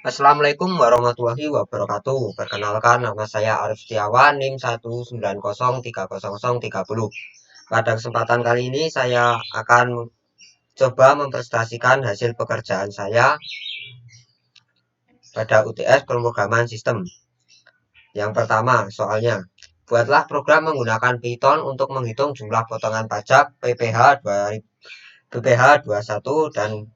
Assalamualaikum warahmatullahi wabarakatuh. Perkenalkan, nama saya Arif Setiawan, NIM 1903030. Pada kesempatan kali ini saya akan coba mempresentasikan hasil pekerjaan saya pada UTS pemrograman sistem. Yang pertama, soalnya, buatlah program menggunakan Python untuk menghitung jumlah potongan pajak PPh 21 dan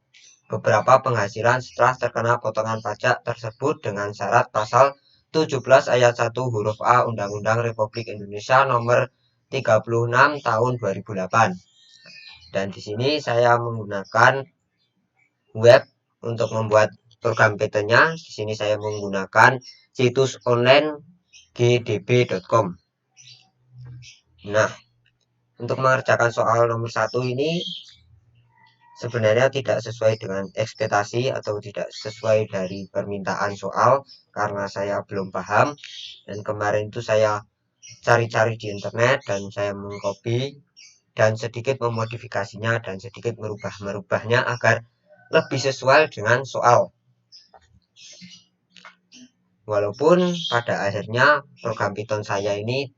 beberapa penghasilan setelah terkena potongan pajak tersebut dengan syarat pasal 17 ayat 1 huruf A Undang-Undang Republik Indonesia nomor 36 tahun 2008. Dan di sini saya menggunakan web untuk membuat program Python-nya. Di sini saya menggunakan situs online gdb.com. Nah, untuk mengerjakan soal nomor 1 ini sebenarnya tidak sesuai dengan ekspektasi atau tidak sesuai dari permintaan soal karena saya belum paham, dan kemarin itu saya cari-cari di internet dan saya mengcopy dan sedikit memodifikasinya dan sedikit merubahnya agar lebih sesuai dengan soal. Walaupun pada akhirnya program Python saya ini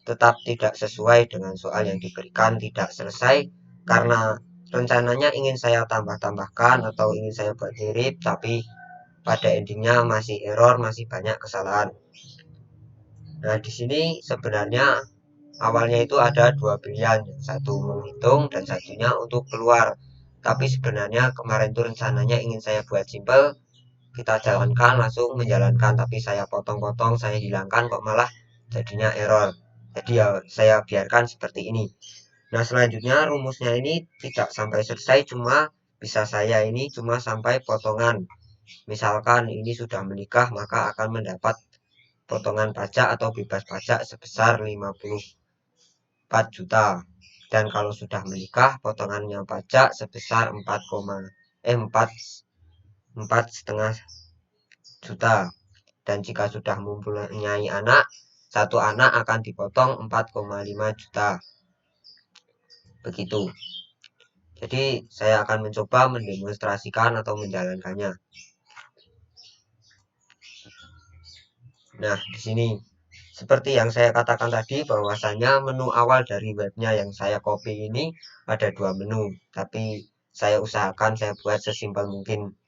tetap tidak sesuai dengan soal yang diberikan, tidak selesai karena rencananya ingin saya tambah-tambahkan atau ingin saya buat mirip, tapi pada endingnya masih error, masih banyak kesalahan. Nah, di sini sebenarnya awalnya itu ada dua pilihan, yang satu menghitung dan satunya untuk keluar. Tapi sebenarnya kemarin itu rencananya ingin saya buat simple, kita jalankan langsung menjalankan, tapi saya potong-potong, saya hilangkan, kok malah jadinya error. Jadi ya saya biarkan seperti ini. Nah, selanjutnya rumusnya ini tidak sampai selesai, cuma bisa saya ini cuma sampai potongan. Misalkan ini sudah menikah, maka akan mendapat potongan pajak atau bebas pajak sebesar 54 juta. Dan kalau sudah menikah, potongannya pajak sebesar 4,4 setengah juta. Dan jika sudah mempunyai anak, satu anak akan dipotong 4,5 juta. Begitu. Jadi saya akan mencoba mendemonstrasikan atau menjalankannya. Nah, di sini seperti yang saya katakan tadi, bahwasanya menu awal dari webnya yang saya copy ini ada dua menu, tapi saya usahakan saya buat sesimpel mungkin.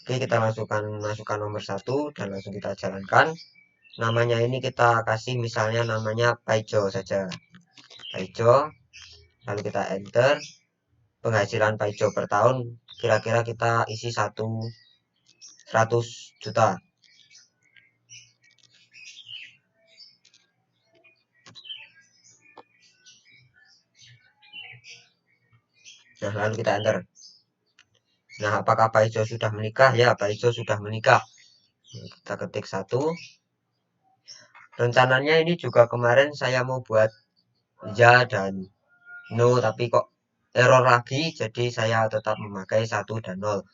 Oke, kita masukkan nomor 1 dan langsung kita jalankan. Namanya ini kita kasih misalnya namanya Paijo saja. Paijo, lalu kita enter. Penghasilan Paijo per tahun kira-kira kita isi 100 juta. Nah, lalu kita enter. Nah, apakah Paijo sudah menikah? Ya, Paijo sudah menikah. Kita ketik 1. Rencananya ini juga kemarin saya mau buat ya dan no, tapi kok error lagi, jadi saya tetap memakai 1 dan 0.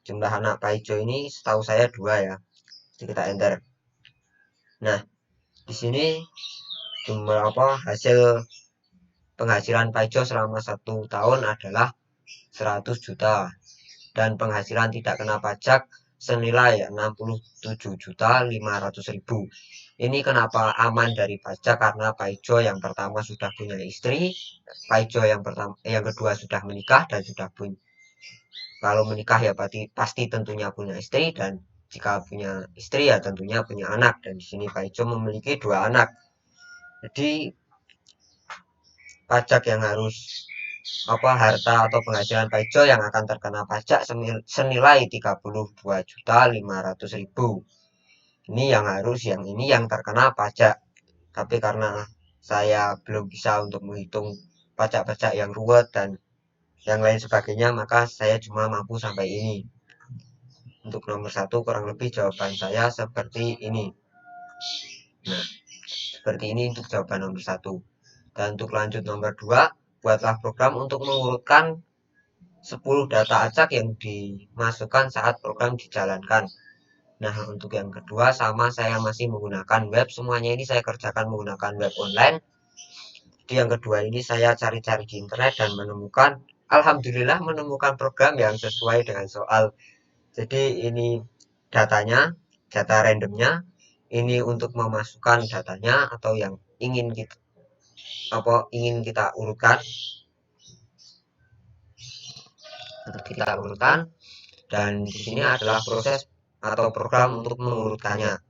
Jumlah anak Paijo ini setahu saya 2 ya. Jadi kita enter. Nah, di sini jumlah hasil penghasilan Paijo selama 1 tahun adalah 100 juta. Dan penghasilan tidak kena pajak senilai 67.500.000. Ini kenapa aman dari pajak? Karena Paijo yang pertama sudah punya istri, Paijo yang kedua sudah menikah dan sudah punya, kalau menikah ya pasti tentunya punya istri, dan jika punya istri ya tentunya punya anak, dan di sini Paijo memiliki 2 anak. Jadi pajak yang harus harta atau penghasilan Paijo yang akan terkena pajak senilai 32.500.000. Ini yang terkena pajak. Tapi karena saya belum bisa untuk menghitung pajak-pajak yang ruwet dan yang lain sebagainya, maka saya cuma mampu sampai ini. Untuk nomor 1 kurang lebih jawaban saya seperti ini. Nah, seperti ini untuk jawaban nomor 1. Dan untuk lanjut nomor 2, buatlah program untuk mengurutkan 10 data acak yang dimasukkan saat program dijalankan. Nah, untuk yang kedua sama, saya masih menggunakan web. Semuanya ini saya kerjakan menggunakan web online. Jadi yang kedua ini saya cari-cari di internet dan alhamdulillah menemukan program yang sesuai dengan soal. Jadi ini datanya, data randomnya, ini untuk memasukkan datanya atau yang ingin kita urutkan, dan di sini adalah proses atau program untuk mengurutkannya.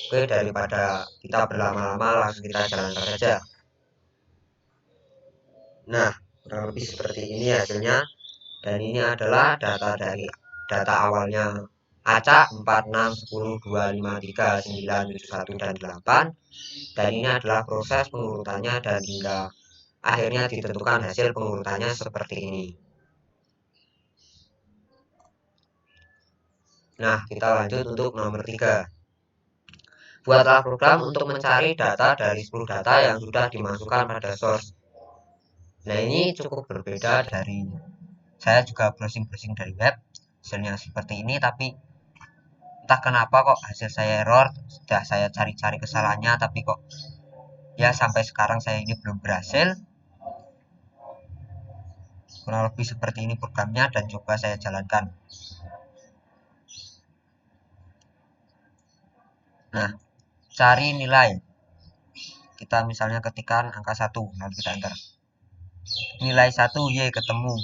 Oke, daripada kita berlama-lama, langsung kita jalankan saja. Nah, kurang lebih seperti ini hasilnya. Dan ini adalah data awalnya acak 4, 6, 10, 2, 5, 3, 9, 7, 1, dan 8. Dan ini adalah proses pengurutannya dan hingga akhirnya ditentukan hasil pengurutannya seperti ini. Nah, kita lanjut untuk nomor 3. Buatlah program untuk mencari data dari 10 data yang sudah dimasukkan pada source. Nah, ini cukup berbeda dari saya juga browsing-browsing dari web, hasilnya seperti ini, tapi entah kenapa kok hasil saya error. Sudah saya cari-cari kesalahannya, tapi kok ya sampai sekarang saya ini belum berhasil. Kurang lebih seperti ini programnya, dan coba saya jalankan. Nah, cari nilai. Kita misalnya ketikkan angka 1, lalu kita enter. Nilai 1 Y ketemu.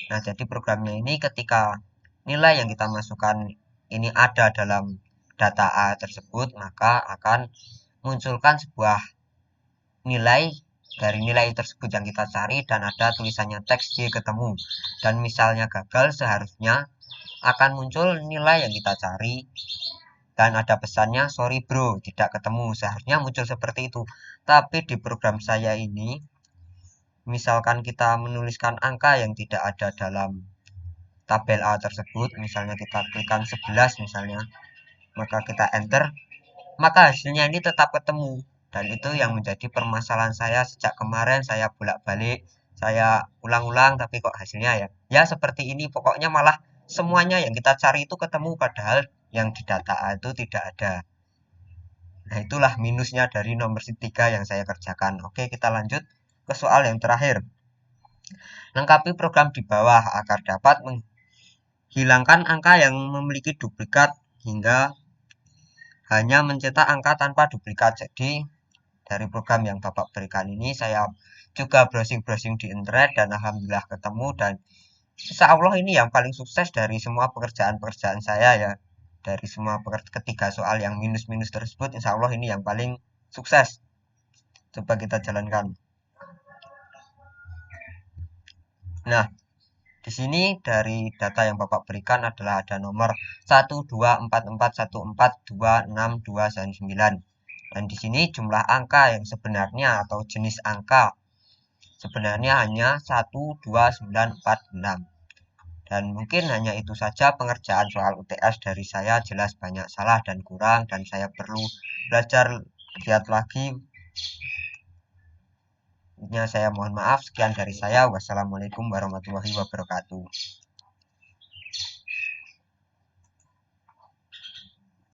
Nah, jadi programnya ini ketika nilai yang kita masukkan ini ada dalam data A tersebut, maka akan munculkan sebuah nilai dari nilai tersebut yang kita cari, dan ada tulisannya teks Y ketemu. Dan misalnya gagal, seharusnya akan muncul nilai yang kita cari dan ada pesannya sorry bro tidak ketemu. Seharusnya muncul seperti itu. Tapi di program saya ini, misalkan kita menuliskan angka yang tidak ada dalam tabel A tersebut, misalnya kita klikkan 11 misalnya, maka kita enter, maka hasilnya ini tetap ketemu. Dan itu yang menjadi permasalahan saya sejak kemarin. Saya bolak-balik, saya ulang-ulang, tapi kok hasilnya ya seperti ini. Pokoknya malah semuanya yang kita cari itu ketemu, padahal yang di data A itu tidak ada. Nah, itulah minusnya dari nomor 3 yang saya kerjakan. Oke, kita lanjut ke soal yang terakhir. Lengkapi program di bawah agar dapat menghilangkan angka yang memiliki duplikat hingga hanya mencetak angka tanpa duplikat. Jadi dari program yang Bapak berikan ini, saya juga browsing-browsing di internet dan alhamdulillah ketemu, dan insya Allah ini yang paling sukses dari semua pekerjaan-pekerjaan saya ya. Dari semua ketiga soal yang minus-minus tersebut, insya Allah ini yang paling sukses. Coba kita jalankan. Nah, di sini dari data yang Bapak berikan adalah ada nomor 12444142629. Dan di sini jumlah angka yang sebenarnya atau jenis angka sebenarnya hanya 12946. Dan mungkin hanya itu saja pengerjaan soal UTS dari saya. Jelas banyak salah dan kurang, dan saya perlu belajar lihat lagi. Saya mohon maaf. Sekian dari saya. Wassalamualaikum warahmatullahi wabarakatuh.